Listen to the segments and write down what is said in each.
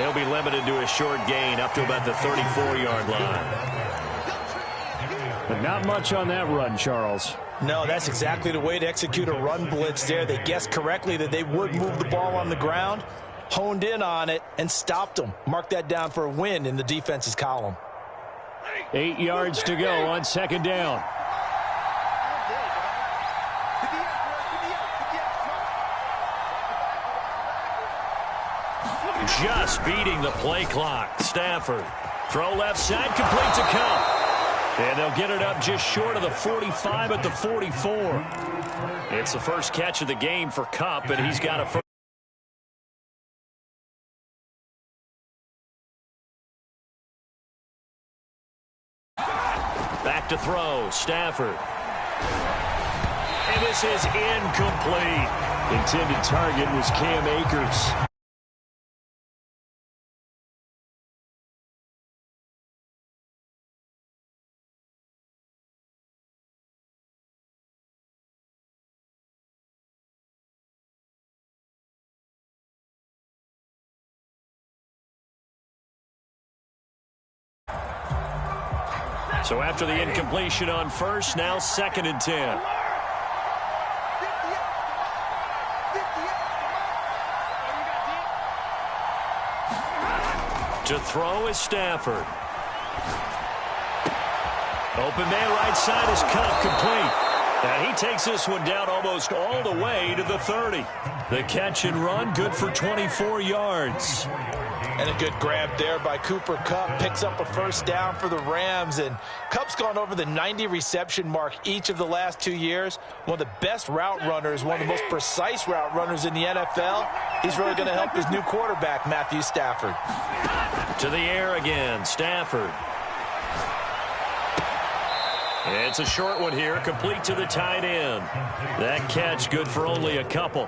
he'll be limited to a short gain up to about the 34-yard line. But not much on that run, Charles. No, that's exactly the way to execute a run blitz there. They guessed correctly that they would move the ball on the ground, honed in on it, and stopped them. Mark that down for a win in the defense's column. 8 yards to go on second down. Just beating the play clock. Stafford. Throw left side, complete to Cup. And they'll get it up just short of the 45 at the 44. It's the first catch of the game for Cup, and he's got a first. Back to throw. Stafford. And this is incomplete. Intended target was Cam Akers. So after the incompletion on first, now 2nd and 10. To throw is Stafford. Open man right side is Cup, complete. And he takes this one down almost all the way to the 30. The catch and run, good for 24 yards. And a good grab there by Cooper Kupp. Picks up a first down for the Rams. And Kupp's gone over the 90 reception mark each of the last 2 years. One of the best route runners, one of the most precise route runners in the NFL. He's really going to help his new quarterback, Matthew Stafford. To the air again, Stafford. It's a short one here, complete to the tight end. That catch good for only a couple.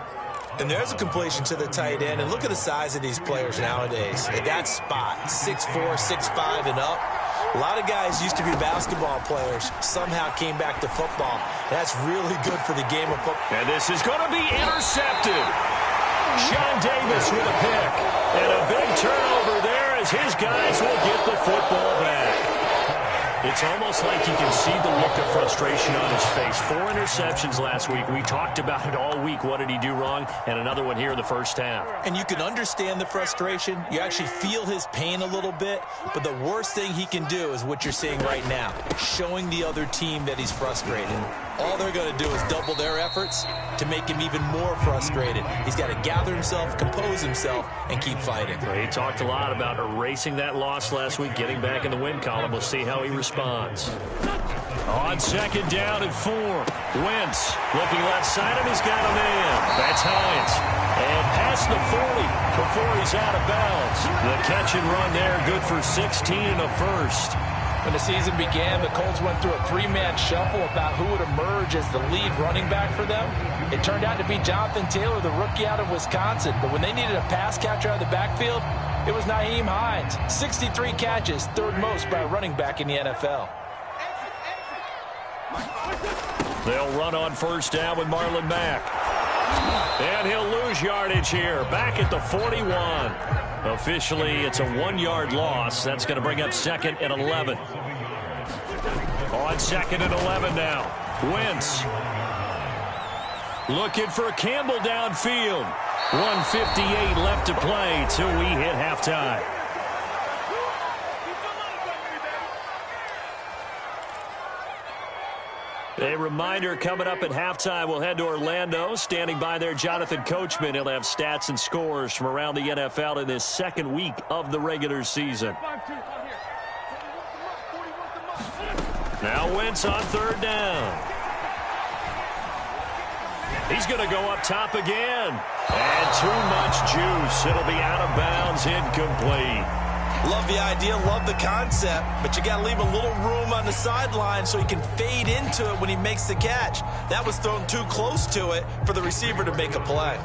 And there's a completion to the tight end. And look at the size of these players nowadays. At that spot, 6'4", 6'5", and up. A lot of guys used to be basketball players. Somehow came back to football. That's really good for the game of football. And this is going to be intercepted. Sean Davis with a pick. And a big turnover there as his guys will get the football back. It's almost like you can see the look of frustration on his face. 4 interceptions last week. We talked about it all week. What did he do wrong? And another one here in the first half. And you can understand the frustration. You actually feel his pain a little bit. But the worst thing he can do is what you're seeing right now, showing the other team that he's frustrated. All they're going to do is double their efforts to make him even more frustrated. He's got to gather himself, compose himself, and keep fighting. Well, he talked a lot about erasing that loss last week, getting back in the win column. We'll see how he responds. On second down and 4. Wentz looking left side, and he's got a man. That's Hines. And past the 40 before he's out of bounds. The catch and run there, good for 16 and a first. When the season began, the Colts went through a 3-man shuffle about who would emerge as the lead running back for them. It turned out to be Jonathan Taylor, the rookie out of Wisconsin. But when they needed a pass catcher out of the backfield, it was Nyheim Hines. 63 catches, 3rd most by a running back in the NFL. They'll run on first down with Marlon Mack. And he'll lose yardage here, back at the 41. Officially, it's a 1-yard loss. That's going to bring up 2nd and 11. On 2nd and 11 now. Wentz. Looking for Campbell downfield. 1:58 left to play till we hit halftime. A reminder coming up at halftime, we'll head to Orlando. Standing by there, Jonathan Coachman. He'll have stats and scores from around the NFL in this 2nd week of the regular season. Now Wentz on 3rd down. He's going to go up top again. And too much juice. It'll be out of bounds, incomplete. Love the idea, love the concept, but you got to leave a little room on the sideline so he can fade into it when he makes the catch. That was thrown too close to it for the receiver to make a play.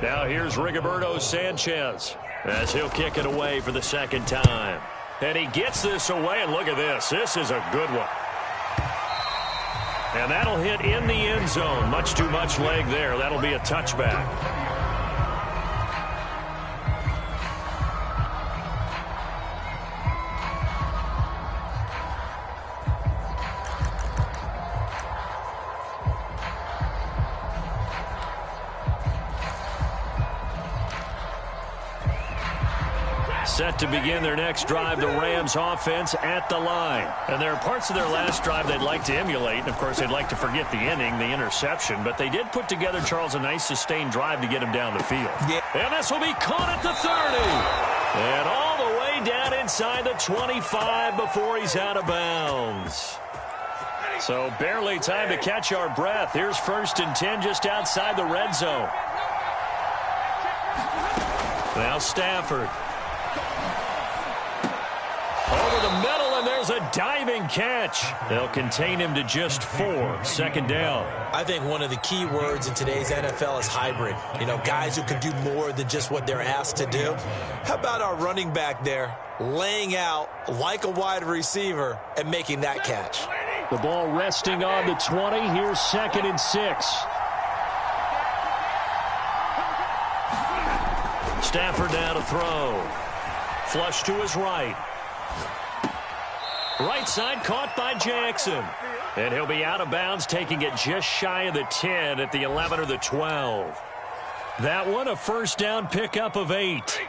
Now here's Rigoberto Sanchez as he'll kick it away for the 2nd time. And he gets this away, and look at this. This is a good one. And that'll hit in the end zone. Much too much leg there. That'll be a touchback. Set to begin their next drive, the Rams offense at the line. And there are parts of their last drive they'd like to emulate. And, of course, they'd like to forget the inning, the interception. But they did put together, Charles, a nice sustained drive to get him down the field. Yeah. And this will be caught at the 30. And all the way down inside the 25 before he's out of bounds. So barely time to catch our breath. Here's 1st and 10 just outside the red zone. Now Stafford. Over the middle, and there's a diving catch. They'll contain him to just 4. 2nd down. I think one of the key words in today's NFL is hybrid. You know, guys who can do more than just what they're asked to do. How about our running back there laying out like a wide receiver and making that catch? The ball resting on the 20. Here's 2nd and 6. Stafford now to throw. Flush to his right. Right side caught by Jackson. And he'll be out of bounds, taking it just shy of the 10 at the 11 or the 12. That one a 1st down pickup of 8.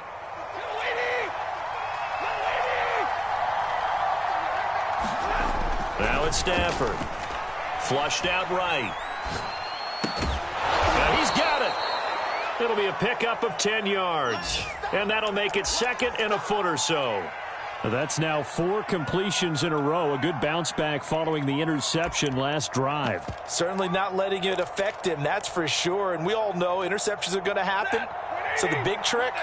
Now it's Stafford. Flushed out right. Now he's got it. It'll be a pickup of 10 yards. And that'll make it 2nd and a foot or so. That's now 4 completions in a row. A good bounce back following the interception last drive. Certainly not letting it affect him, that's for sure. And we all know interceptions are going to happen. So the big trick,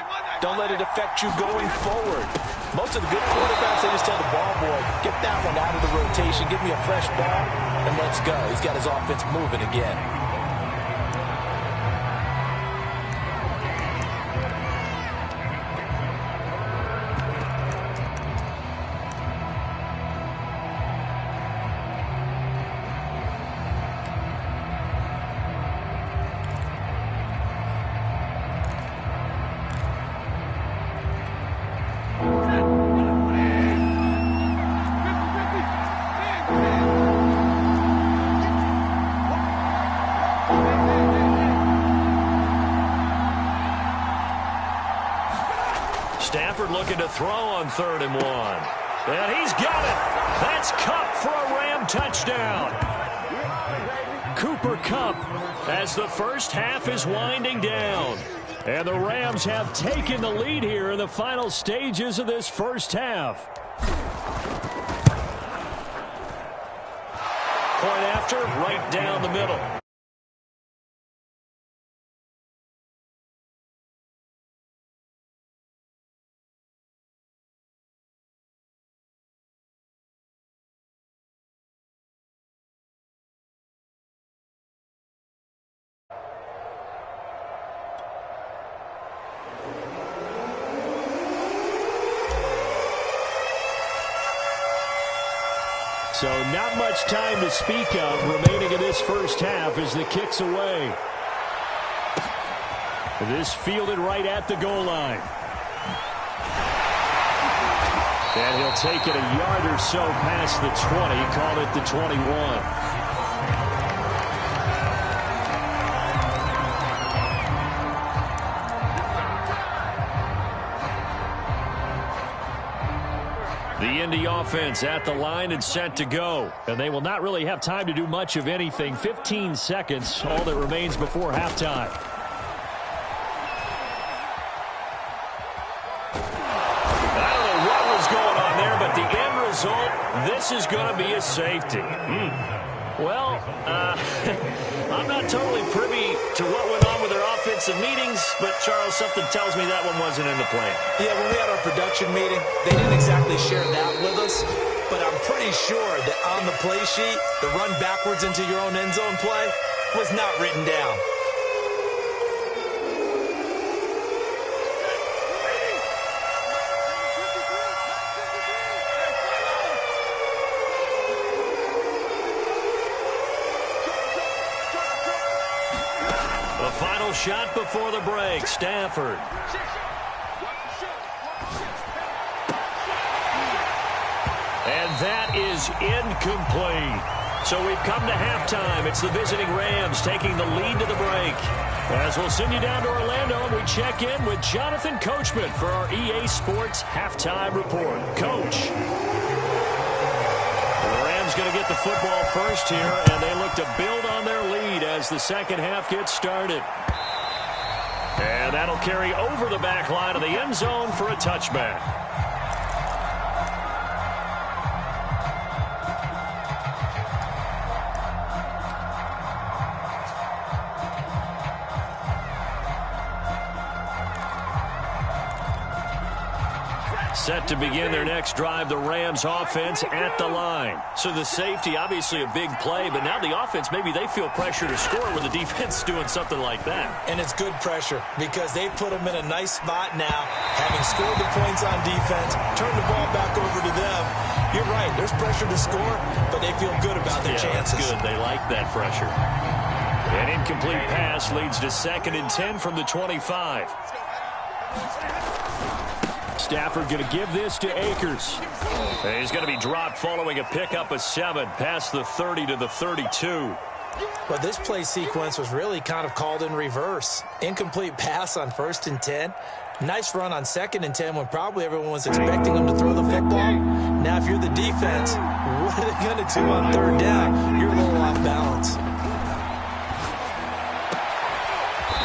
don't let it affect you going forward. Most of the good quarterbacks, they just tell the ball boy, get that one out of the rotation, give me a fresh ball, and let's go. He's got his offense moving again. Stafford looking to throw on 3rd and 1. And he's got it. That's Kupp for a Ram touchdown. Cooper Kupp as the first half is winding down. And the Rams have taken the lead here in the final stages of this first half. Point after, right down the middle. So not much time to speak of remaining in this first half as the kick's away. This fielded right at the goal line. And he'll take it a yard or so past the 20, call it the 21. The Indy offense at the line and set to go. And they will not really have time to do much of anything. 15 seconds, all that remains before halftime. I don't know what was going on there, but the end result, this is going to be a safety. Well, I'm not totally privy to what went on with their offensive meetings, but, Charles, something tells me that one wasn't in the plan. Yeah, when we had our production meeting, they didn't exactly share that with us, but I'm pretty sure that on the play sheet, the run backwards into your own end zone play was not written down. Final shot before the break. Stafford. And that is incomplete. So we've come to halftime. It's the visiting Rams taking the lead to the break. As we'll send you down to Orlando, and we check in with Jonathan Coachman for our EA Sports Halftime Report. Coach. The Rams going to get the football first here, and they look to build on their lead as the second half gets started. And that'll carry over the back line of the end zone for a touchback. Set to begin their next drive, the Rams offense at the line. So the safety, obviously a big play, but now the offense, maybe they feel pressure to score when the defense is doing something like that. And it's good pressure because they put them in a nice spot now, having scored the points on defense, turn the ball back over to them. You're right, there's pressure to score, but they feel good about their chances. That's good. They like that pressure. An incomplete pass leads to 2nd and 10 from the 25. Stafford going to give this to Akers. And he's going to be dropped following a pickup of 7 past the 30 to the 32. But this play sequence was really kind of called in reverse. Incomplete pass on 1st and 10. Nice run on 2nd and 10 when probably everyone was expecting them to throw the football. Now, if you're the defense, what are they going to do on 3rd down? You're a little off balance.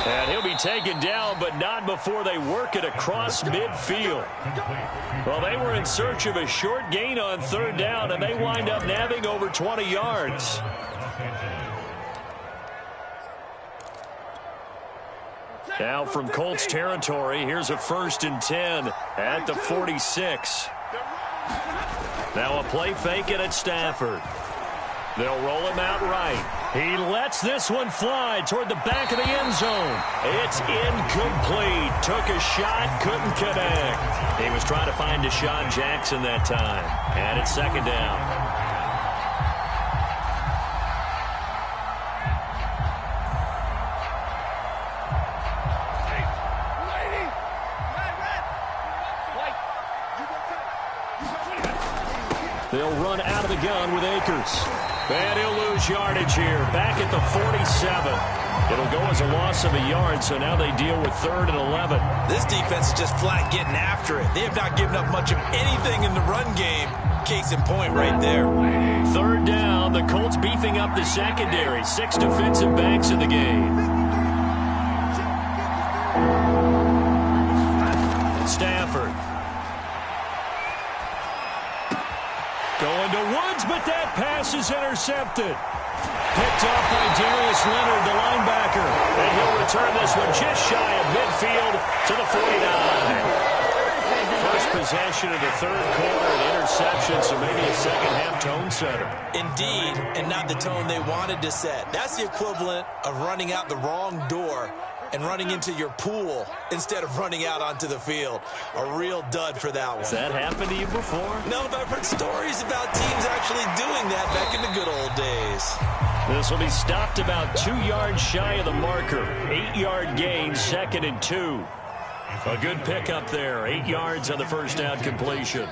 And he'll be taken down, but not before they work it across midfield. Well, they were in search of a short gain on 3rd down, and they wind up nabbing over 20 yards. Now from Colts territory, here's a 1st and 10 at the 46. Now a play fake it at Stafford. They'll roll him out right. He lets this one fly toward the back of the end zone. It's incomplete. Took a shot, couldn't connect. He was trying to find Deshaun Jackson that time. And it's 2nd down. They'll run out of the gun with Akers. And he'll lose yardage here. Back at the 47. It'll go as a loss of a yard, so now they deal with 3rd and 11. This defense is just flat getting after it. They have not given up much of anything in the run game. Case in point right there. 3rd down. The Colts beefing up the secondary. 6 defensive backs in the game. Stafford. Going to Woods, but that pass is intercepted. Picked off by Darius Leonard, the linebacker. And he'll return this one just shy of midfield to the 49. First possession of the 3rd quarter, an interception, so maybe a second-half tone setter. Indeed, and not the tone they wanted to set. That's the equivalent of running out the wrong door and running into your pool instead of running out onto the field. A real dud for that one. Has that happened to you before? No, but I've heard stories about teams actually doing that back in the good old days. This will be stopped about 2 yards shy of the marker. 8-yard gain, 2nd and 2. A good pickup there. 8 yards on the first down completion.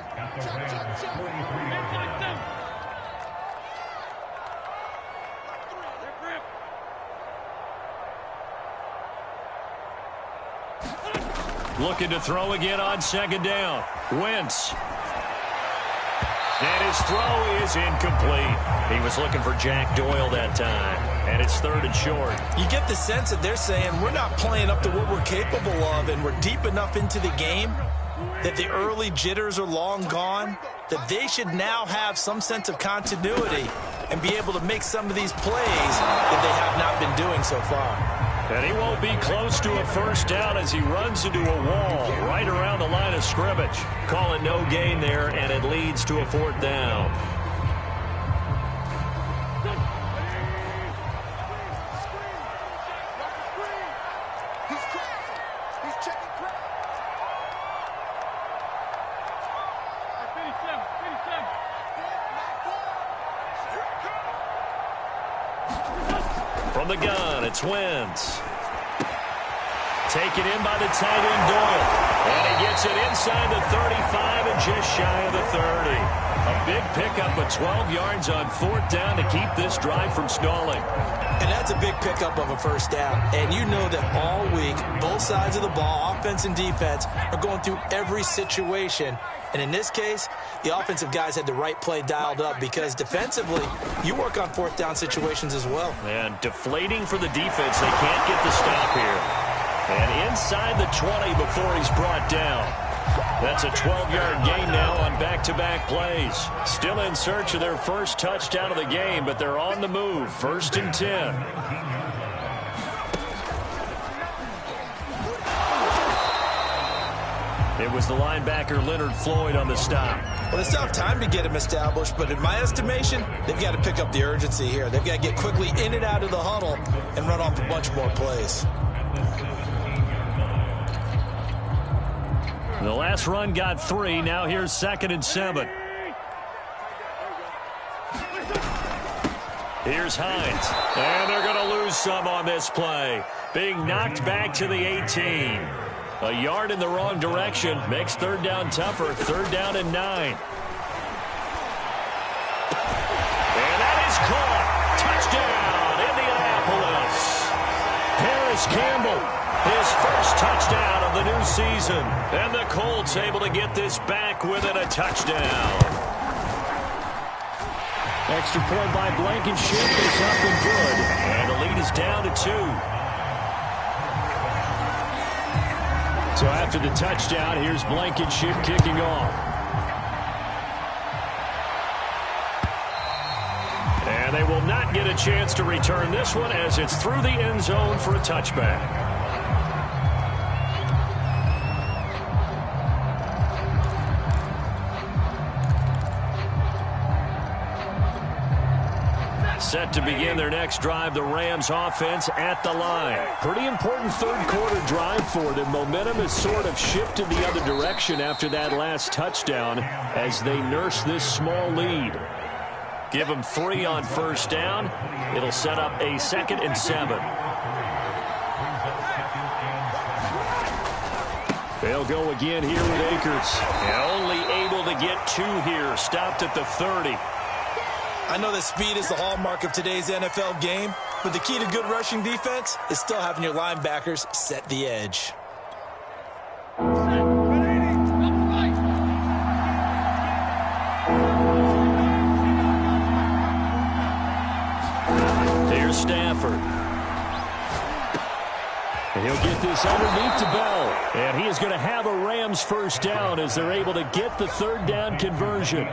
Looking to throw again on 2nd down. Wentz. And his throw is incomplete. He was looking for Jack Doyle that time. And it's 3rd and short. You get the sense that they're saying we're not playing up to what we're capable of, and we're deep enough into the game that the early jitters are long gone, that they should now have some sense of continuity and be able to make some of these plays that they have not been doing so far. And he won't be close to a 1st down as he runs into a wall right around the line of scrimmage. Call it no gain there, and it leads to a 4th down. From the gun, it's Wentz. Taken in by the tight end, Doyle. And he gets it inside the 35 and just shy of the 30. A big pickup of 12 yards on 4th down to keep this drive from stalling. And that's a big pickup of a first down. And you know that all week, both sides of the ball, offense and defense, are going through every situation. And in this case, the offensive guys had the right play dialed up because defensively, you work on 4th down situations as well. And deflating for the defense. They can't get the stop here. And inside the 20 before he's brought down. That's a 12-yard gain now on back-to-back plays. Still in search of their first touchdown of the game, but they're on the move. 1st and 10. It was the linebacker Leonard Floyd on the stop. Well, they still have time to get him established, but in my estimation, they've got to pick up the urgency here. They've got to get quickly in and out of the huddle and run off a bunch more plays. The last run got 3. Now here's 2nd and 7. Here's Hines. And they're going to lose some on this play. Being knocked back to the 18. A yard in the wrong direction makes 3rd down tougher. 3rd down and 9. And that is caught. Touchdown, Indianapolis. Harris Campbell. His first touchdown of the new season. And the Colts able to get this back within a touchdown. Extra point by Blankenship is up and good. And the lead is down to 2. So after the touchdown, here's Blankenship kicking off. And they will not get a chance to return this one as it's through the end zone for a touchback. Set to begin their next drive, the Rams offense at the line. Pretty important third quarter drive for them. Momentum has sort of shifted the other direction after that last touchdown as they nurse this small lead. Give them 3 on 1st down. It'll set up a 2nd and 7. They'll go again here with Akers. And only able to get 2 here. Stopped at the 30. I know that speed is the hallmark of today's NFL game, but the key to good rushing defense is still having your linebackers set the edge. Here's Stafford. And he'll get this underneath to Bell. And he is going to have a Rams first down as they're able to get the 3rd down conversion.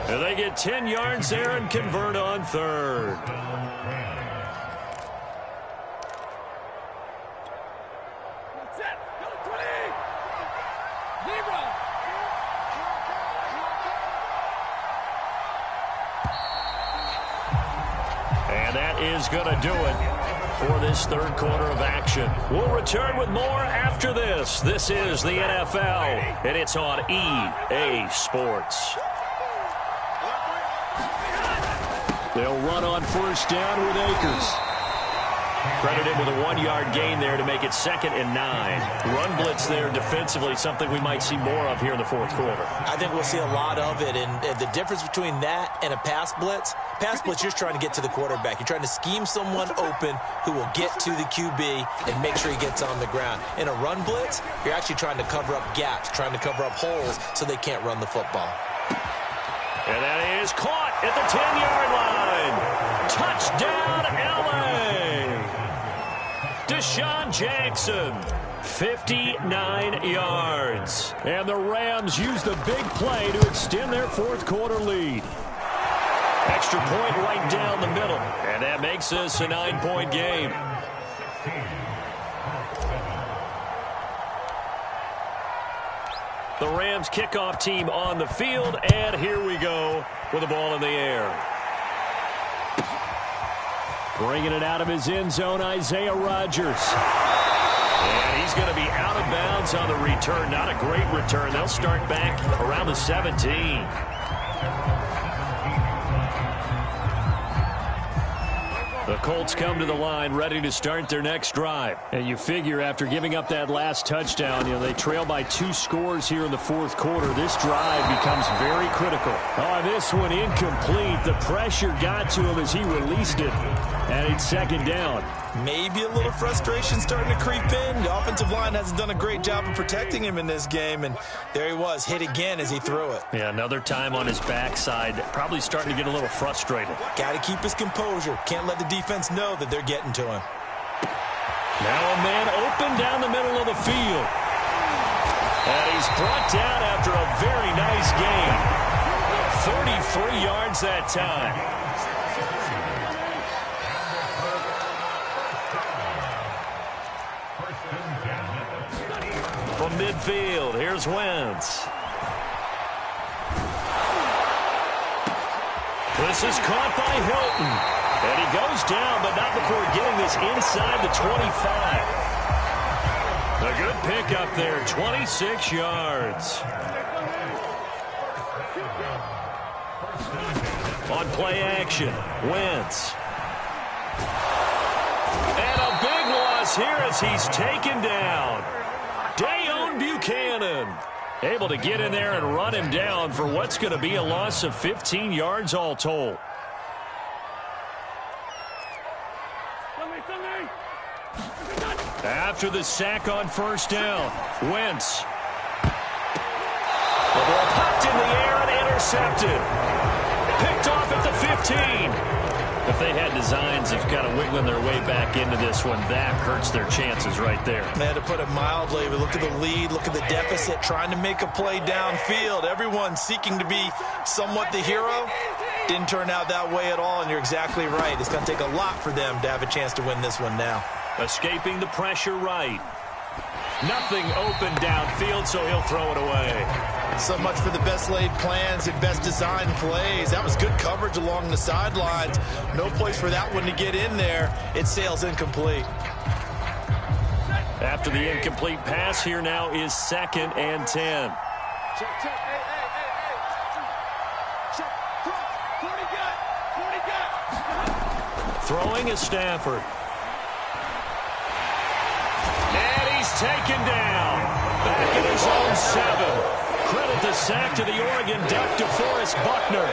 And they get 10 yards there and convert on 3rd. And that is going to do it for this third quarter of action. We'll return with more after this. This is the NFL, and it's on EA Sports. They'll run on 1st down with Akers. Credited with a 1-yard gain there to make it 2nd and 9. Run blitz there defensively, something we might see more of here in the 4th quarter. I think we'll see a lot of it, and the difference between that and a pass blitz, you're just trying to get to the quarterback. You're trying to scheme someone open who will get to the QB and make sure he gets on the ground. In a run blitz, you're actually trying to cover up gaps, trying to cover up holes so they can't run the football. And that is caught at the 10-yard line. Touchdown, L.A. Deshaun Jackson, 59 yards. And the Rams use the big play to extend their 4th quarter lead. Extra point right down the middle. And that makes this a 9-point game. The Rams kickoff team on the field, and here we go with the ball in the air. Bringing it out of his end zone, Isaiah Rodgers. And he's going to be out of bounds on the return. Not a great return. They'll start back around the 17. The Colts come to the line ready to start their next drive. And you figure after giving up that last touchdown, they trail by 2 scores here in the fourth quarter. This drive becomes very critical. Oh, this one incomplete. The pressure got to him as he released it. And it's second down. Maybe a little frustration starting to creep in. The offensive line hasn't done a great job of protecting him in this game, and there he was, hit again as he threw it. Yeah, another time on his backside, probably starting to get a little frustrated. Got to keep his composure. Can't let the defense know that they're getting to him. Now a man open down the middle of the field. And he's brought down after a very nice gain. 33 yards that time. From midfield, here's Wentz. This is caught by Hilton. And he goes down, but not before getting this inside the 25. A good pickup there, 26 yards. On play action, Wentz. And a big loss here as he's taken down. Dayon Buchanan able to get in there and run him down for what's going to be a loss of 15 yards all told. After the sack on first down, Wentz. The ball popped in the air and intercepted. Picked off at the 15. If they had designs of kind of wiggling their way back into this one, that hurts their chances right there. They had to put it mildly, but look at the lead, look at the deficit, trying to make a play downfield. Everyone seeking to be somewhat the hero. Didn't turn out that way at all, and you're exactly right. It's going to take a lot for them to have a chance to win this one now. Escaping the pressure right. Nothing open downfield, so he'll throw it away. So much for the best laid plans and best designed plays. That was good coverage along the sidelines. No place for that one to get in there. It sails incomplete. After the incomplete pass, here now is 2nd and 10. Check. Hey. Check. 40 gut. Throwing is Stafford. And he's taken down. Back in his own 7. Credit the sack to the Oregon Duck, DeForest Buckner.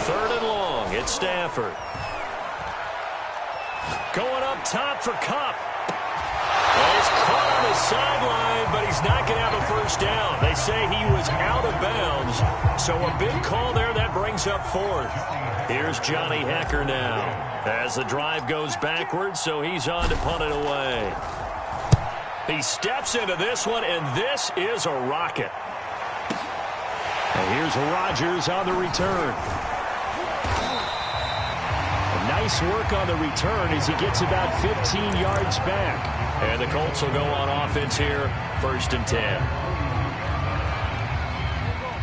3rd and long, it's Stafford. Going up top for Kupp. And he's caught on the sideline, but he's not going to have a first down. They say he was out of bounds, so a big call there that brings up 4th. Here's Johnny Hekker now as the drive goes backwards, so he's on to punt it away. He steps into this one, and this is a rocket. And here's Rodgers on the return. Nice work on the return as he gets about 15 yards back. And the Colts will go on offense here, 1st and 10.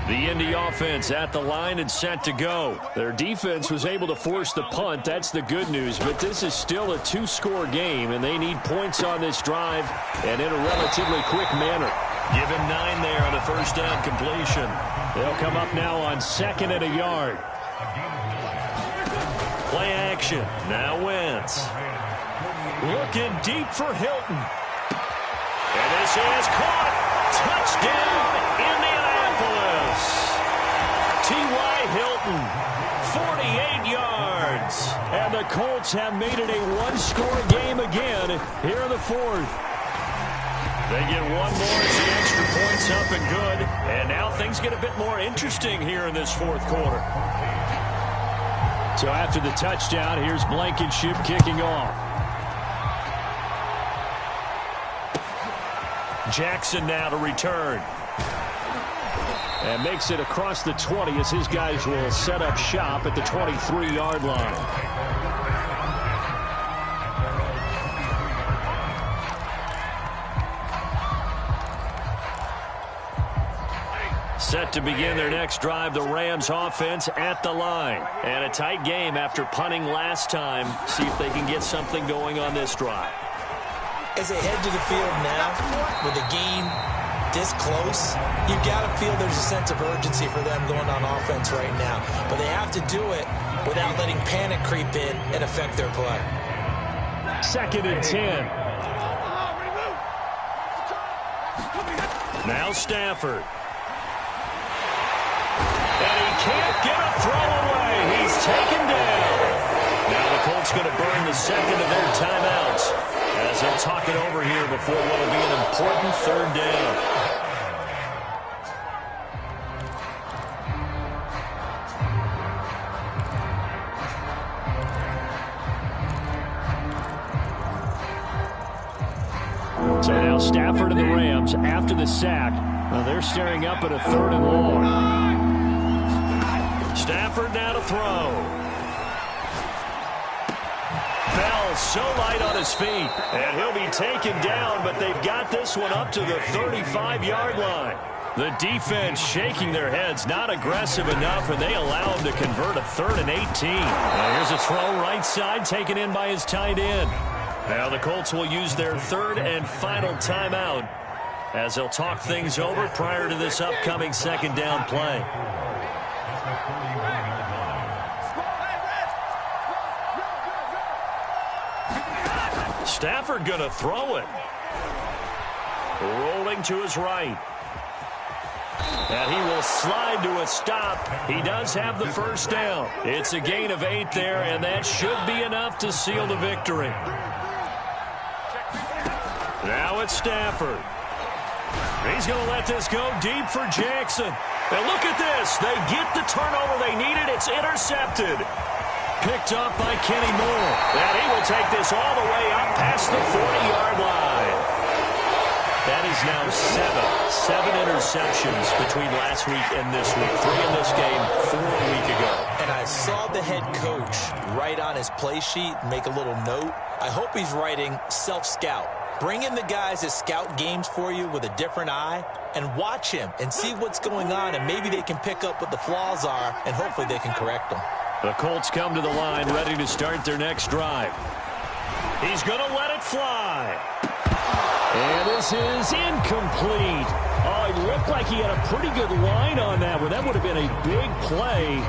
The Indy offense at the line and set to go. Their defense was able to force the punt. That's the good news. But this is still a 2-score game, and they need points on this drive and in a relatively quick manner. Give him 9 there on the first down completion. They'll come up now on 2nd and a yard. Play action. Now Wentz. Looking deep for Hilton. And this is caught. Touchdown, Indianapolis. T.Y. Hilton, 48 yards. And the Colts have made it a 1-score game again here in the 4th. They get one more as the extra points up and good. And now things get a bit more interesting here in this 4th quarter. So after the touchdown, here's Blankenship kicking off. Jackson now to return. And makes it across the 20 as his guys will set up shop at the 23-yard line. Set to begin their next drive, the Rams offense at the line. And a tight game after punting last time. See if they can get something going on this drive. As they head to the field now, with the game this close, you've got to feel there's a sense of urgency for them going on offense right now. But they have to do it without letting panic creep in and affect their play. 2nd and 10. Now Stafford. And he can't get a throw away. He's taken down. Now the Colts going to burn the second of their timeouts as they'll talk it over here before what will be an important 3rd down. So now Stafford and the Rams, after the sack, they're staring up at a 3rd and long. Stafford now to throw. Fell so light on his feet, and he'll be taken down, but they've got this one up to the 35-yard line. The defense shaking their heads, not aggressive enough, and they allow him to convert a 3rd and 18. Now here's a throw right side, taken in by his tight end. Now the Colts will use their 3rd and final timeout as they'll talk things over prior to this upcoming 2nd down play. Stafford going to throw it. Rolling to his right. And he will slide to a stop. He does have the 1st down. It's a gain of 8 there, and that should be enough to seal the victory. Now it's Stafford. He's going to let this go deep for Jackson. And look at this. They get the turnover they needed. It's intercepted. Picked up by Kenny Moore. And he will take this all the way up past the 40-yard line. That is now 7 interceptions between last week and this week. 3 in this game, 4 a week ago. And I saw the head coach write on his play sheet, make a little note. I hope he's writing self-scout. Bring in the guys that scout games for you with a different eye and watch him and see what's going on, and maybe they can pick up what the flaws are, and hopefully they can correct them. The Colts come to the line ready to start their next drive. He's going to let it fly. And this is incomplete. Oh, it looked like he had a pretty good line on that one. That would have been a big play,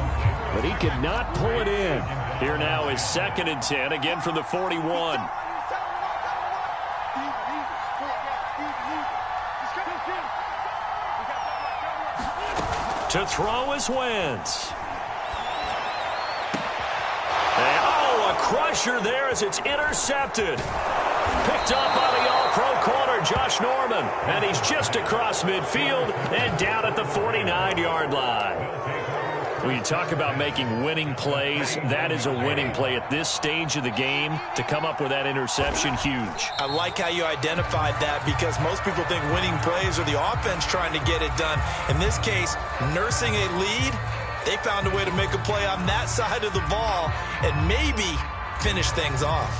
but he could not pull it in. Here now is 2nd and 10, again from the 41. To throw is Wentz. And, a crusher there as it's intercepted. Picked up by the all-pro corner, Josh Norman. And he's just across midfield and down at the 49-yard line. When you talk about making winning plays, that is a winning play at this stage of the game. To come up with that interception, huge. I like how you identified that, because most people think winning plays are the offense trying to get it done. In this case, nursing a lead, they found a way to make a play on that side of the ball and maybe finish things off.